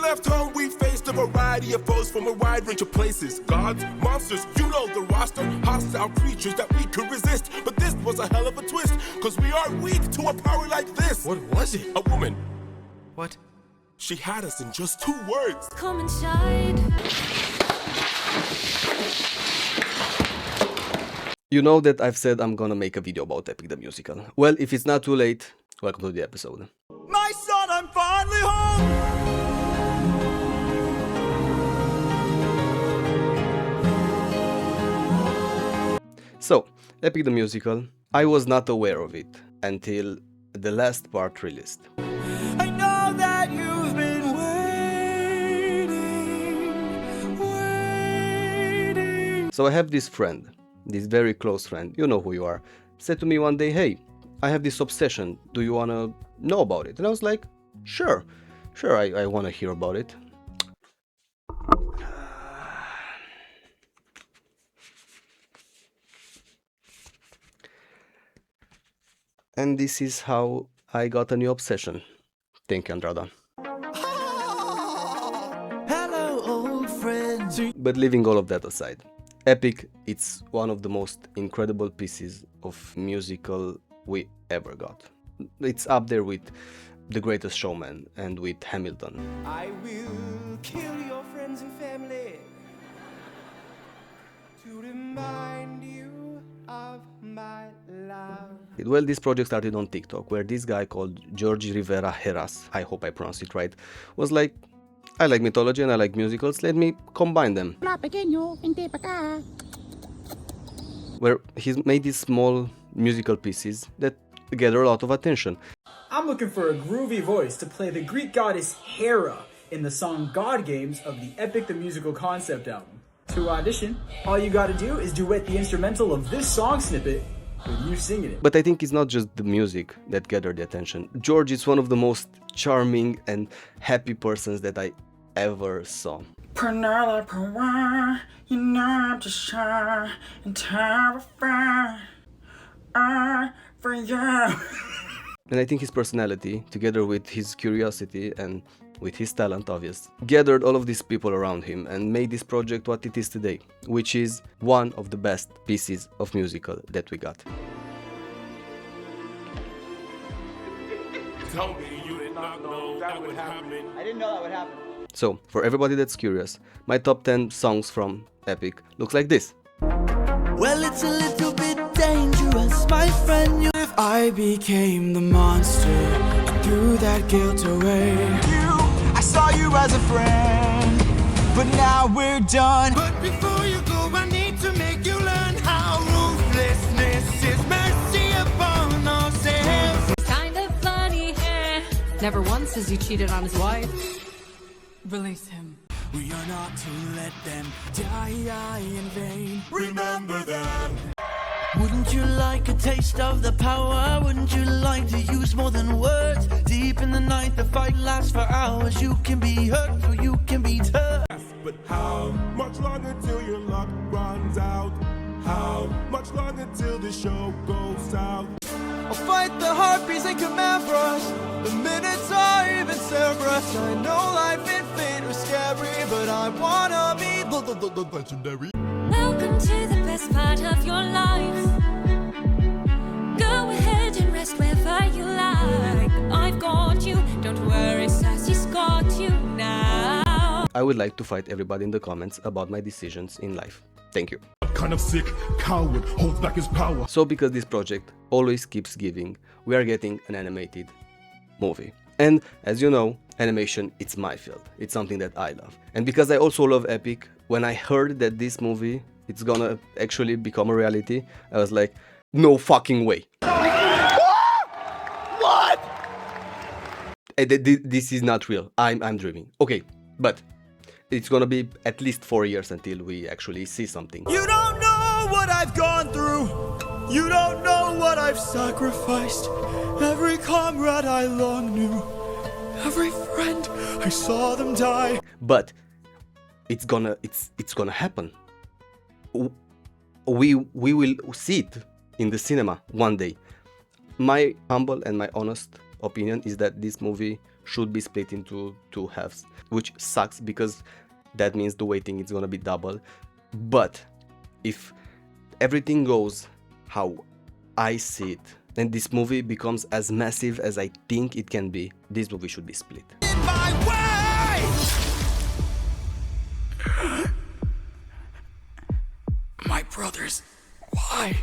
left home, we faced a variety of foes from a wide range of places. Gods, monsters, you know the roster. Hostile creatures that we could resist. But this was a hell of a twist, cause we are weak to a power like this. What was it? A woman. What? She had us in just 2 words. Come inside. You know that I've said I'm gonna make a video about Epic the Musical. Well, if it's not too late, welcome to the episode. My son, I'm finally home! So, Epic the Musical, I was not aware of it until the last part released. I know that you've been waiting. So I have this friend, this very close friend, you know who you are, said to me one day, hey, I have this obsession, do you wanna know about it? And I was like, sure, I wanna hear about it. And this is how I got a new obsession. Thank you, Andrada. Hello, old friends. But leaving all of that aside, Epic, it's one of the most incredible pieces of musical we ever got. It's up there with The Greatest Showman and with Hamilton. I will kill your friends and family to remind you of my love. Well, this project started on TikTok, where this guy called Jorge Rivera-Herrans, I hope I pronounced it right, was like, I like mythology and I like musicals, let me combine them. Where he's made these small musical pieces that gather a lot of attention. I'm looking for a groovy voice to play the Greek goddess Hera in the song God Games of the Epic the Musical concept album. To audition, all you gotta do is duet the instrumental of this song snippet with you singing it. But I think it's not just the music that gathered the attention. George is one of the most charming and happy persons that I ever saw. Penelope, you know I'm just shy and terrified for you. And I think his personality, together with his curiosity and with his talent, obvious, gathered all of these people around him and made this project what it is today, which is one of the best pieces of musical that we got. Tell me you did not know that would happen. I didn't know that would happen. So, for everybody that's curious, my top 10 songs from Epic looks like this. Well, it's a little bit dangerous, my friend. If I became the monster and threw that guilt away. I saw you as a friend, but now we're done. But before you go, I need to make you learn how ruthlessness is mercy upon ourselves. Kind of funny hair. Never once has he cheated on his wife. Release him. We are not to let them die in vain. Remember that. Wouldn't you like a taste of the power? Wouldn't you like to use more than words? Deep in the night, the fight lasts for hours. You can be hurt, or you can be tough. But how much longer till your luck runs out? How much longer till the show goes south? I'll fight the heartbeats they command for us. The minutes are even Cerberus. I know life in fate is scary, but I wanna be the legendary. Welcome to the best part of your life. Go ahead and rest wherever you like. I've got you. Don't worry, Sassy's got you now. I would like to fight everybody in the comments about my decisions in life. Thank you. What kind of sick coward holds back his power? So because this project always keeps giving, we are getting an animated movie. And as you know, animation, it's my field. It's something that I love. And because I also love Epic, when I heard that this movie, it's gonna actually become a reality, I was like, no fucking way. What? This is not real. I'm dreaming. Okay, but it's gonna be at least 4 years until we actually see something. You don't know what I've gone through. You don't know what I've sacrificed. Every comrade I long knew. Every friend, I saw them die. But it's gonna happen. We will see it in the cinema one day. My humble and my honest opinion is that this movie should be split into 2 halves, which sucks because that means the waiting is gonna be double. But if everything goes how I see it, and this movie becomes as massive as I think it can be, this movie should be split. My brothers, why?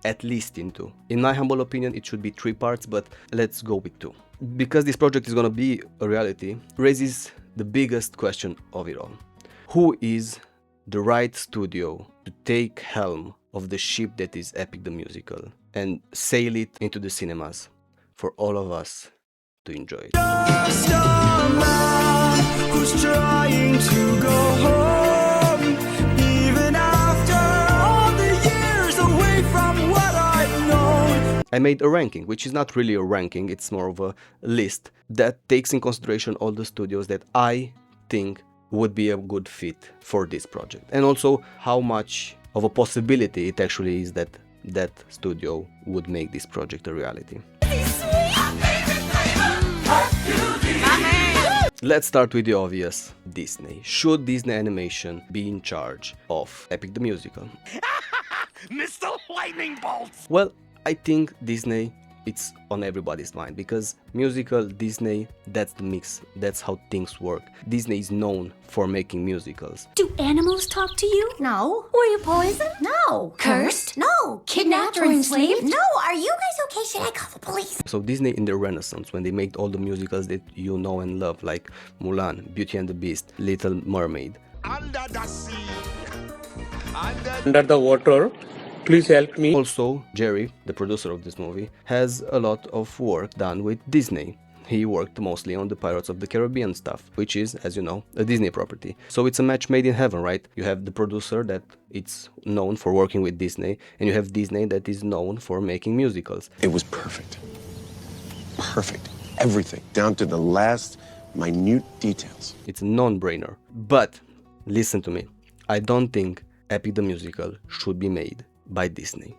At least in 2. In my humble opinion, it should be 3 parts, but let's go with 2. Because this project is gonna be a reality, raises the biggest question of it all. Who is the right studio to take helm of the ship that is Epic the Musical and sail it into the cinemas for all of us to enjoy it? Just a man who's trying to go home, even after all the years away from what I've known. I made a ranking, which is not really a ranking, it's more of a list that takes in consideration all the studios that I think would be a good fit for this project, and also how much of a possibility it actually is that that studio would make this project a reality. Let's start with the obvious. Disney. Should Disney Animation be in charge of Epic the Musical? Mr. Lightning Bolts! Well, I think Disney, it's on everybody's mind, because musical, Disney, that's the mix, that's how things work. Disney is known for making musicals. Do animals talk to you? No. Were you poisoned? No. Cursed? No. Kidnapped or enslaved? No. Are you guys okay? Should I call the police? So Disney in the Renaissance, when they made all the musicals that you know and love, like Mulan, Beauty and the Beast, Little Mermaid. Under the sea. Under the water. Please help me. Also, Jerry, the producer of this movie, has a lot of work done with Disney. He worked mostly on the Pirates of the Caribbean stuff, which is, as you know, a Disney property. So it's a match made in heaven, right? You have the producer that it's known for working with Disney, and you have Disney that is known for making musicals. It was perfect. Perfect. Everything, down to the last minute details. It's a non-brainer. But, listen to me, I don't think Epic the Musical should be made by Disney.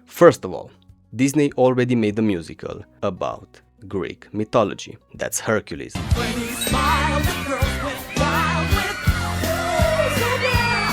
First of all, Disney already made a musical about Greek mythology. That's Hercules.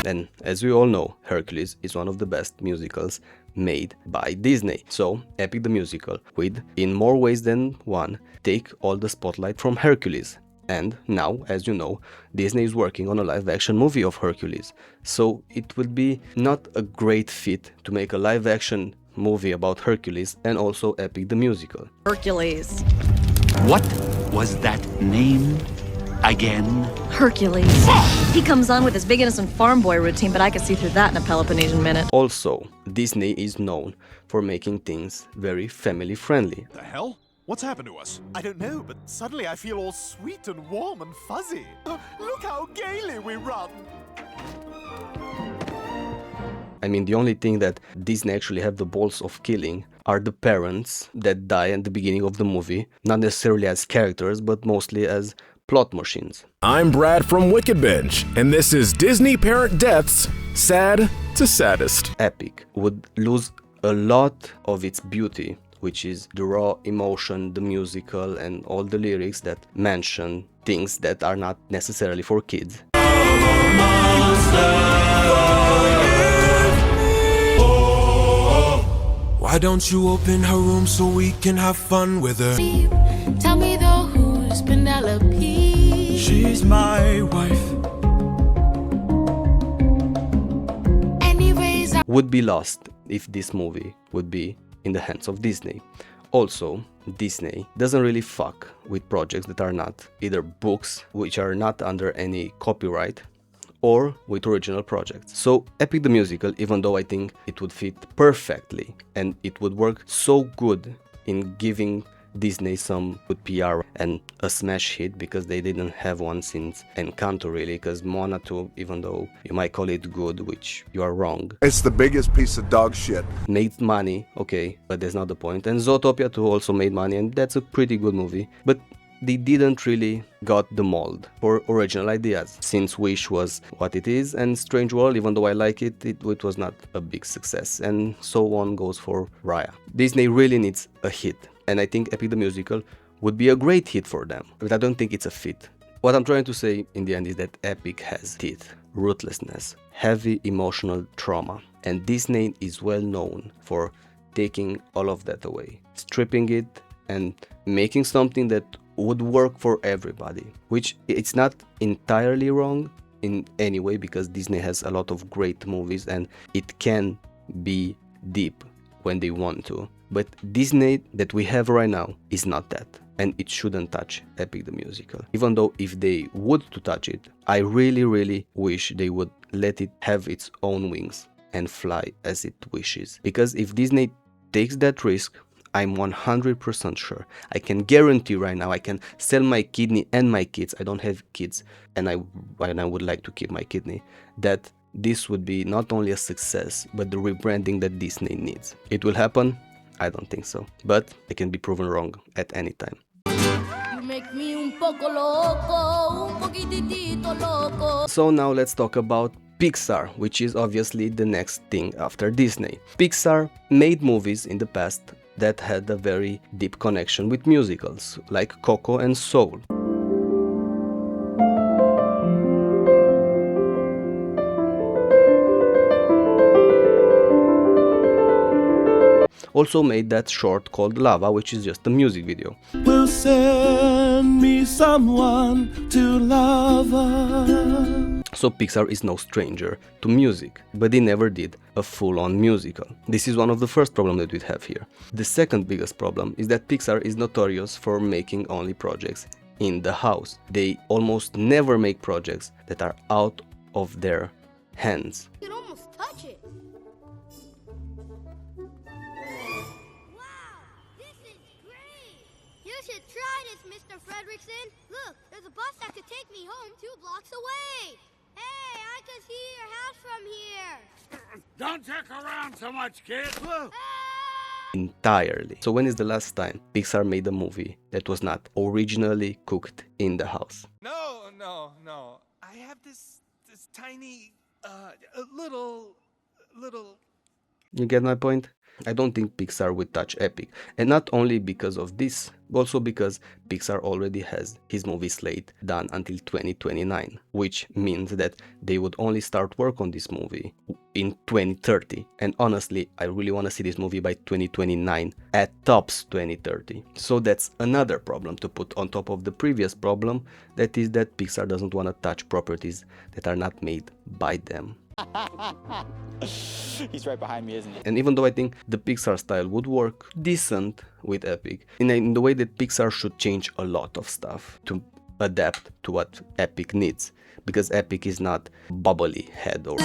And as we all know, Hercules is one of the best musicals made by Disney. So, Epic the Musical would, in more ways than one, take all the spotlight from Hercules. And now, as you know, Disney is working on a live-action movie of Hercules. So it would be not a great fit to make a live-action movie about Hercules and also Epic the Musical. Hercules. What was that name again? Hercules. He comes on with his big innocent farm boy routine, but I could see through that in a Peloponnesian minute. Also, Disney is known for making things very family-friendly. The hell? What's happened to us? I don't know, but suddenly I feel all sweet and warm and fuzzy. Look how gaily we run! I mean, the only thing that Disney actually have the balls of killing are the parents that die at the beginning of the movie, not necessarily as characters, but mostly as plot machines. I'm Brad from Wicked Bench, and this is Disney Parent Deaths, Sad to Saddest. Epic would lose a lot of its beauty, which is the raw emotion, the musical, and all the lyrics that mention things that are not necessarily for kids. Why don't you open her room so we can have fun with her? Tell me though, who's Penelope? She's my wife. Anyways, Would be lost if this movie would be in the hands of Disney. Also, Disney doesn't really fuck with projects that are not either books, which are not under any copyright, or with original projects. So Epic the Musical, even though I think it would fit perfectly and it would work so good in giving Disney some good PR and a smash hit, because they didn't have one since Encanto really, because Moana 2, even though you might call it good, which you are wrong. It's the biggest piece of dog shit. Made money, okay, but that's not the point. And Zootopia 2 also made money, and that's a pretty good movie. But they didn't really got the mold for original ideas, since Wish was what it is, and Strange World, even though I like it, it was not a big success, and so on goes for Raya. Disney really needs a hit, and I think Epic the Musical would be a great hit for them, but I don't think it's a fit. What I'm trying to say in the end is that Epic has teeth, ruthlessness, heavy emotional trauma, and Disney is well known for taking all of that away, stripping it and making something that would work for everybody, which it's not entirely wrong in any way, because Disney has a lot of great movies and it can be deep when they want to. But Disney that we have right now is not that, and it shouldn't touch Epic the Musical. Even though if they would to touch it, I really wish they would let it have its own wings and fly as it wishes. Because if Disney takes that risk, I'm 100% sure, I can guarantee right now, I can sell my kidney and my kids, I don't have kids and I would like to keep my kidney, that this would be not only a success, but the rebranding that Disney needs. It will happen? I don't think so, but it can be proven wrong at any time. You make me un poco loco, un poquitito loco. So now let's talk about Pixar, which is obviously the next thing after Disney. Pixar made movies in the past that had a very deep connection with musicals, like Coco and Soul. Also made that short called Lava, which is just a music video. Will send me someone to lava. So Pixar is no stranger to music, but they never did a full-on musical. This is one of the first problems that we have here. The second biggest problem is that Pixar is notorious for making only projects in the house. They almost never make projects that are out of their hands. You can almost touch it. Look, there's a bus that could take me home 2 blocks away. Hey, I can see your house from here. Don't check around so much, kid. Entirely. So when is the last time Pixar made a movie that was not originally cooked in the house? No. I have this tiny, little... You get my point? I don't think Pixar would touch Epic, and not only because of this, but also because Pixar already has his movie slate done until 2029, which means that they would only start work on this movie in 2030, and honestly, I really want to see this movie by 2029, at tops 2030. So that's another problem to put on top of the previous problem, that is that Pixar doesn't want to touch properties that are not made by them. He's right behind me, isn't he? And even though I think the Pixar style would work decent with Epic, in the way that Pixar should change a lot of stuff to adapt to what Epic needs, because Epic is not bubbly head or...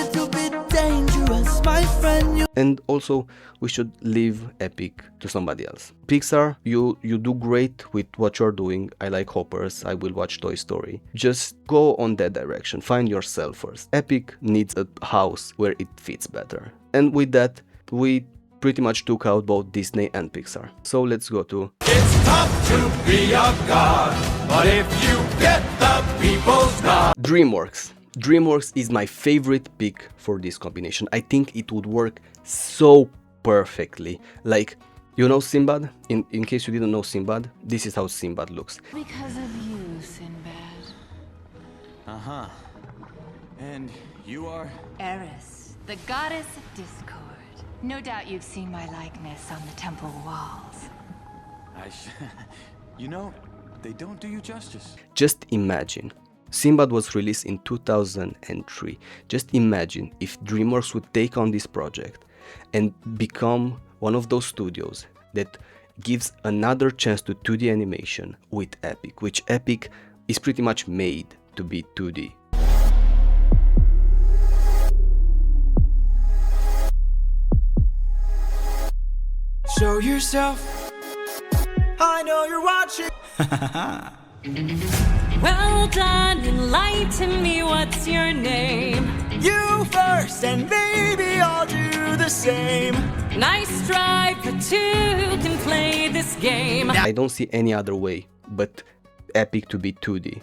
Dangerous, my friend. And also, we should leave Epic to somebody else. Pixar, you do great with what you're doing. I like Hoppers, I will watch Toy Story. Just go on that direction, find yourself first. Epic needs a house where it fits better. And with that, we pretty much took out both Disney and Pixar. So let's go to... It's tough to be a god, but if you get the people's god... DreamWorks. DreamWorks is my favorite pick for this combination. I think it would work so perfectly. Like, you know Sinbad? In case you didn't know Sinbad, this is how Sinbad looks. Because of you, Sinbad. Uh-huh. And you are? Eris, the goddess of discord. No doubt you've seen my likeness on the temple walls. You know, they don't do you justice. Just imagine. Sinbad was released in 2003. Just imagine if DreamWorks would take on this project and become one of those studios that gives another chance to 2D animation with Epic, which Epic is pretty much made to be 2D. Show yourself. I know you're watching. Well done, enlighten me, what's your name? You first, and maybe I'll do the same. Nice try, for two can play this game. I don't see any other way but Epic to be 2D.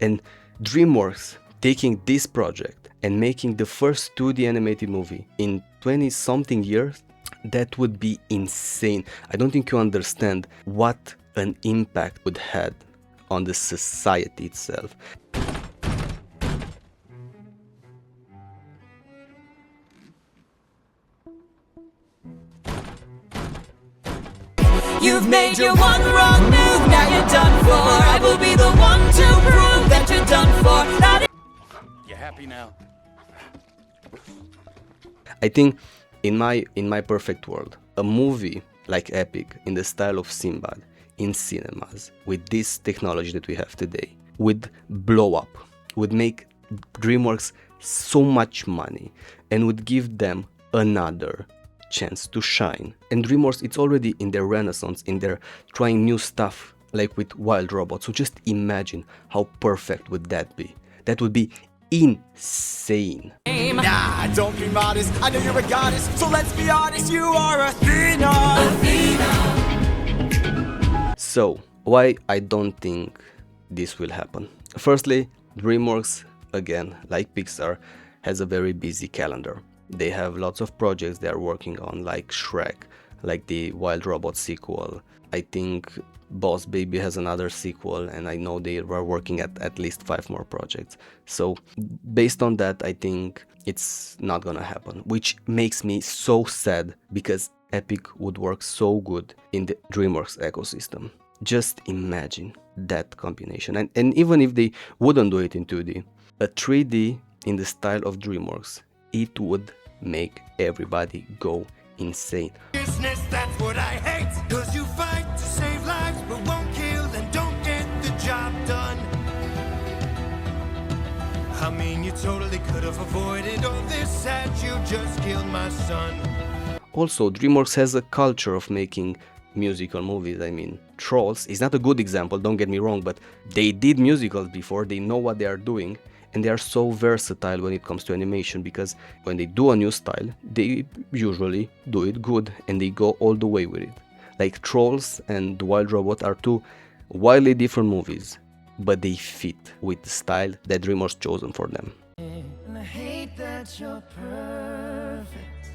And DreamWorks taking this project and making the first 2D animated movie in 20-something years, that would be insane. I don't think you understand what an impact would have on the society itself. You've made your one wrong move, now you're done for. I will be the one to prove that you're done for. You happy now? I think in my perfect world, a movie like Epic in the style of Sinbad in cinemas with this technology that we have today would blow up, would make DreamWorks so much money and would give them another chance to shine. And DreamWorks, it's already in their renaissance, in their trying new stuff like with Wild Robots. So just imagine how perfect would that be. That would be insane. Nah, don't be modest, I know you're a goddess, so let's be honest, you are Athena. So why I don't think this will happen? Firstly, DreamWorks, again, like Pixar, has a very busy calendar. They have lots of projects they are working on, like Shrek, like the Wild Robot sequel. I think Boss Baby has another sequel, and I know they are working at least 5 more projects. So based on that, I think it's not gonna happen, which makes me so sad because Epic would work so good in the DreamWorks ecosystem. Just imagine that combination. And even if they wouldn't do it in 2D, a 3D in the style of DreamWorks, it would make everybody go insane. Business, that's what I hate. Cause you fight to save lives, but won't kill and don't get the job done. I mean, you totally could have avoided all this had you just killed my son. Also, DreamWorks has a culture of making musical movies. I mean, Trolls is not a good example, don't get me wrong, but they did musicals before, they know what they are doing, and they are so versatile when it comes to animation, because when they do a new style, they usually do it good and they go all the way with it. Like Trolls and The Wild Robot are 2 wildly different movies, but they fit with the style that DreamWorks chosen for them. And I hate that you're perfect.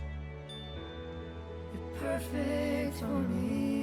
You're perfect for me.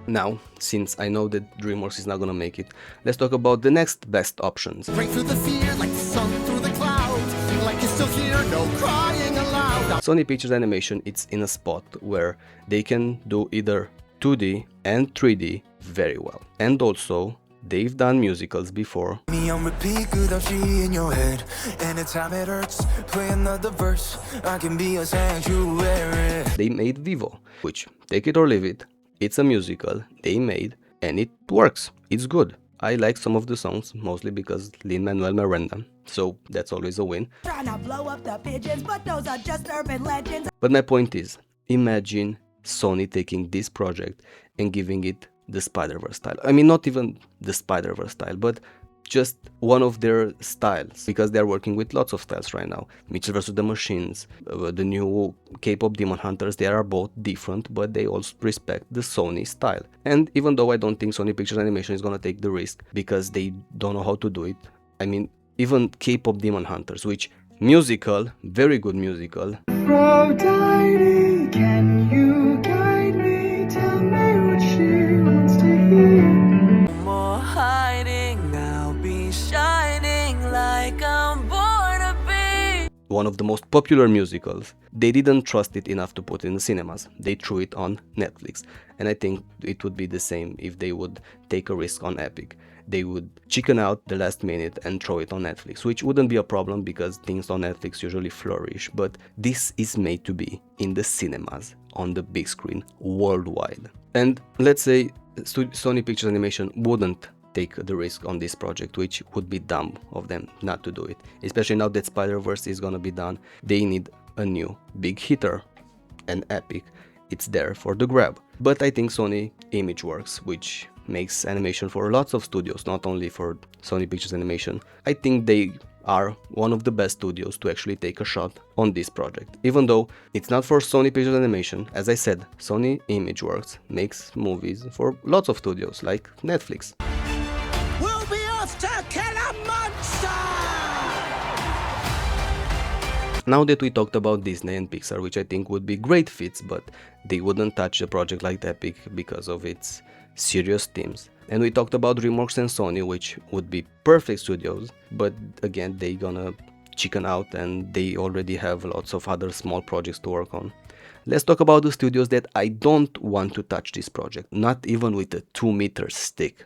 Now, since I know that DreamWorks is not gonna make it, let's talk about the next best options. Break through the fear like the sun through the clouds. Feel like you're still here, no crying aloud. Sony Pictures Animation, it's in a spot where they can do either 2D and 3D very well. And also, they've done musicals before. Me on repeat without you in your head. Anytime it hurts, play another verse. I can be a sanctuary. They made Vivo, which, take it or leave it, it's a musical they made and it works. It's good. I like some of the songs, mostly because Lin-Manuel Miranda, so that's always a win. Trying to blow up the pigeons, but those are just urban legends. But my point is, imagine Sony taking this project and giving it the Spider-Verse style. I mean, not even the Spider-Verse style, but just one of their styles, because they're working with lots of styles right now. Mitchell vs. the Machines, the new K-pop Demon Hunters, they are both different, but they also respect the Sony style. And even though I don't think Sony Pictures Animation is gonna take the risk, because they don't know how to do it, I mean, even K-pop Demon Hunters, which musical, very good musical. Aphrodite, can you guide me? Tell me what she wants to hear. More hiding, I'll be shining like I'm born to be. One of the most popular musicals. They didn't trust it enough to put it in the cinemas. They threw it on Netflix. And I think it would be the same if they would take a risk on Epic. They would chicken out the last minute and throw it on Netflix, which wouldn't be a problem because things on Netflix usually flourish. But this is made to be in the cinemas, on the big screen, worldwide. And let's say Sony Pictures Animation wouldn't take the risk on this project, which would be dumb of them not to do it. Especially now that Spider-Verse is gonna be done, they need a new big hitter, and Epic, it's there for the grab. But I think Sony ImageWorks, which makes animation for lots of studios, not only for Sony Pictures Animation, I think they are one of the best studios to actually take a shot on this project. Even though it's not for Sony Pictures Animation, as I said, Sony ImageWorks makes movies for lots of studios, like Netflix. We'll be off to kill a monster! Now that we talked about Disney and Pixar, which I think would be great fits, but they wouldn't touch a project like Epic because of its serious themes. And we talked about DreamWorks and Sony, which would be perfect studios, but again, they gonna chicken out and they already have lots of other small projects to work on. Let's talk about the studios that I don't want to touch this project, not even with a 2-meter stick.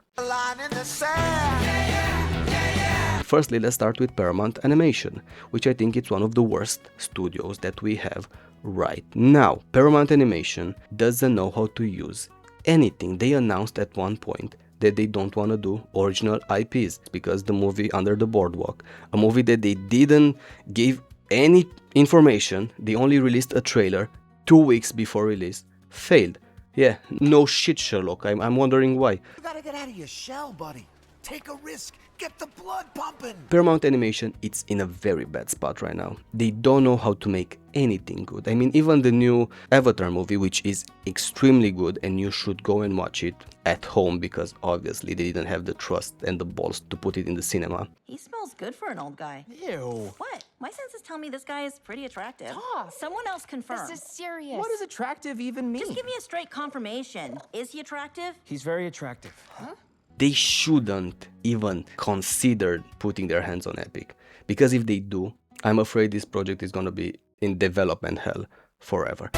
Firstly, let's start with Paramount Animation, which I think it's one of the worst studios that we have right now. Paramount Animation doesn't know how to use anything. They announced at one point that they don't want to do original IPs because the movie Under the Boardwalk, a movie that they didn't give any information, they only released a trailer 2 weeks before release, failed. Yeah, no shit, Sherlock. I'm wondering why. You gotta get out of your shell, buddy. Take a risk. Get the blood pumping. Paramount Animation, it's in a very bad spot right now. They don't know how to make anything good. I mean, even the new Avatar movie, which is extremely good and you should go and watch it at home because obviously they didn't have the trust and the balls to put it in the cinema. He smells good for an old guy. Ew. What? My senses tell me this guy is pretty attractive. Someone else confirm. This is serious. What does attractive even mean? Just give me a straight confirmation. Is he attractive? He's very attractive. Huh? They shouldn't even consider putting their hands on Epic, because if they do, I'm afraid this project is gonna be in development hell forever.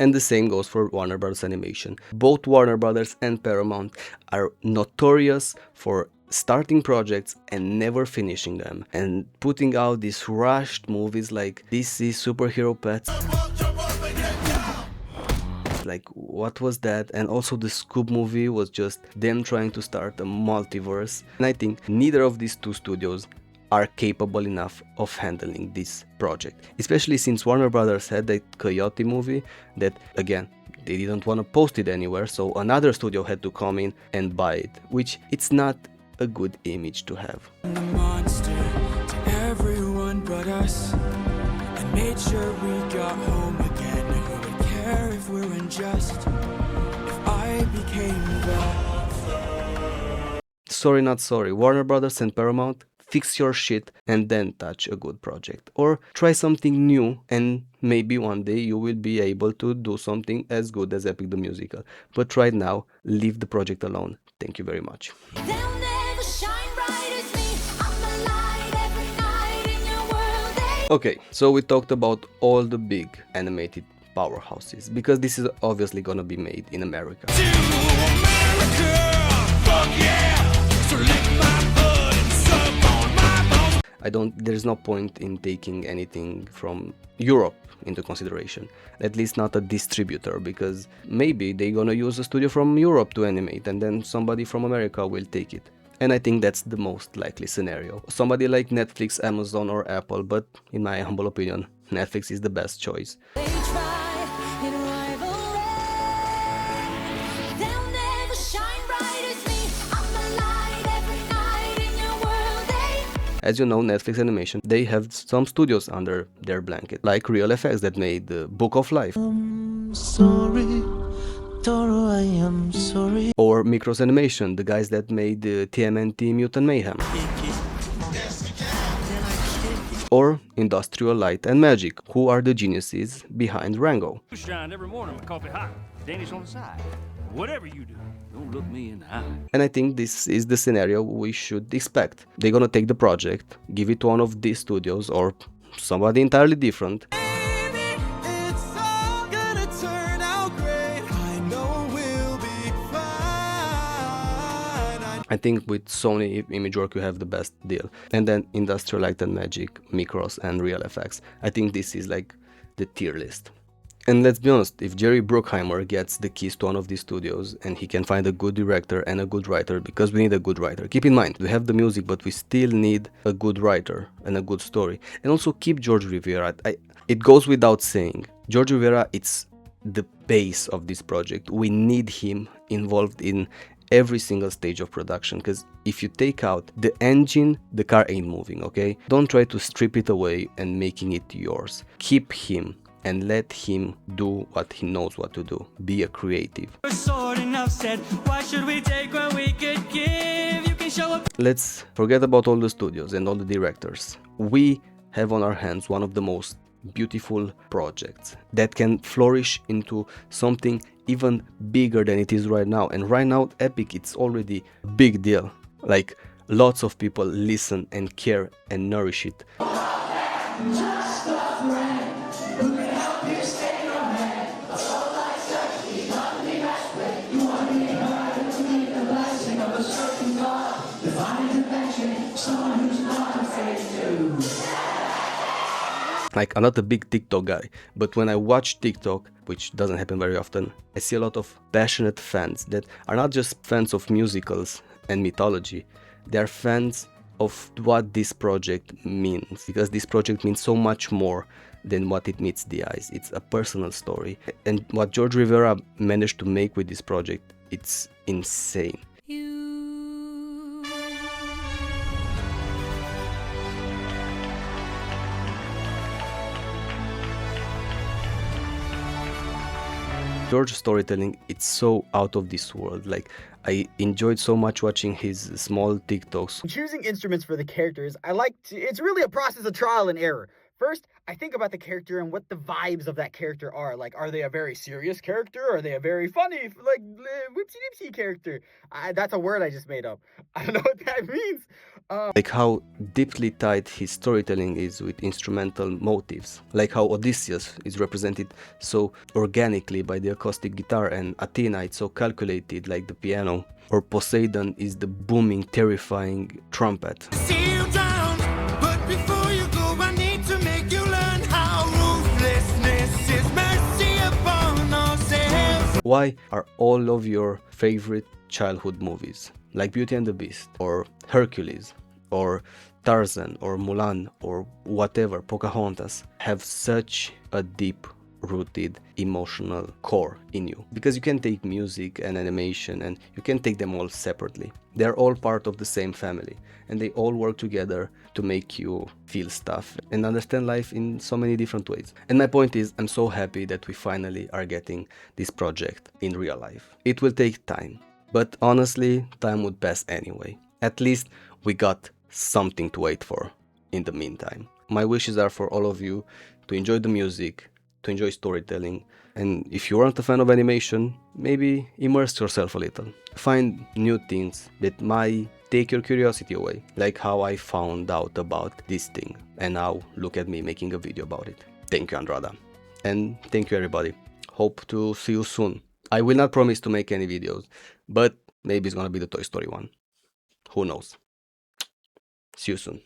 And the same goes for Warner Bros. Animation. Both Warner Bros. And Paramount are notorious for starting projects and never finishing them, and putting out these rushed movies like DC Superhero Pets. Like, what was that? And also the Scoob movie was just them trying to start a multiverse. And I think neither of these two studios are capable enough of handling this project. Especially since Warner Brothers had that Coyote movie that, again, they didn't want to post it anywhere, so another studio had to come in and buy it, which it's not a good image to have. The monster to everyone but us, and made sure we got home again. If we're unjust, if I became the... Sorry, not sorry. Warner Brothers and Paramount, fix your shit and then touch a good project. Or try something new and maybe one day you will be able to do something as good as Epic the Musical. But right now, leave the project alone. Thank you very much. Okay, so we talked about all the big animated powerhouses, because this is obviously gonna be made in America. There's no point in taking anything from Europe into consideration, at least not a distributor, because maybe they're gonna use a studio from Europe to animate and then somebody from America will take it. And I think that's the most likely scenario. Somebody like Netflix, Amazon or Apple, but in my humble opinion, Netflix is the best choice. As you know, Netflix Animation, they have some studios under their blanket, like Real FX that made the Book of Life. Sorry, Toro, I am sorry. Or Micros Animation, the guys that made the TMNT Mutant Mayhem. Or Industrial Light and Magic, who are the geniuses behind Rango. Shine every morning with coffee hot, Danish on the side. Whatever you do, don't look me in the eye. And I think this is the scenario we should expect. They're gonna take the project, give it to one of these studios or somebody entirely different. I think with Sony ImageWorks you have the best deal. And then Industrial Light and Magic, Micros and Real FX. I think this is like the tier list. And let's be honest, if Jerry Bruckheimer gets the keys to one of these studios and he can find a good director and a good writer, because we need a good writer. Keep in mind, we have the music, but we still need a good writer and a good story. And also keep Jorge Rivera. It goes without saying, Jorge Rivera, it's the base of this project. We need him involved in every single stage of production, because if you take out the engine, the car ain't moving, okay? Don't try to strip it away and making it yours. Keep him and let him do what he knows what to do. Be a creative. Sword enough said, why should we take what we could give? You can Let's forget about all the studios and all the directors. We have on our hands one of the most beautiful projects that can flourish into something even bigger than it is right now. And right now, Epic, it's already a big deal. Like, lots of people listen and care and nourish it. Like, I'm not a big TikTok guy, but when I watch TikTok, which doesn't happen very often, I see a lot of passionate fans that are not just fans of musicals and mythology, they are fans of what this project means, because this project means so much more than what it meets the eyes. It's a personal story, and what Jorge Rivera managed to make with this project, it's insane. George's storytelling, it's so out of this world. Like, I enjoyed so much watching his small TikToks. Choosing instruments for the characters, it's really a process of trial and error. First, I think about the character and what the vibes of that character are. Like, are they a very serious character? Or are they a very funny, like, whoopsie-dipsy character? That's a word I just made up. I don't know what that means. Like how deeply tied his storytelling is with instrumental motives. Like how Odysseus is represented so organically by the acoustic guitar, and Athena it's so calculated like the piano. Or Poseidon is the booming, terrifying trumpet. Why are all of your favorite childhood movies, like Beauty and the Beast, or Hercules, or Tarzan, or Mulan, or whatever, Pocahontas, have such a deep-rooted emotional core in you? Because you can take music and animation and you can take them all separately. They're all part of the same family, and they all work together to make you feel stuff and understand life in so many different ways. And my point is, I'm so happy that we finally are getting this project in real life. It will take time, but honestly, time would pass anyway. At least we got something to wait for in the meantime. My wishes are for all of you to enjoy the music, to enjoy storytelling, and if you aren't a fan of animation, maybe immerse yourself a little. Find new things that might take your curiosity away, like how I found out about this thing, and now look at me making a video about it. Thank you, Andrada. And thank you, everybody. Hope to see you soon. I will not promise to make any videos, but maybe it's gonna be the Toy Story one. Who knows? See you soon.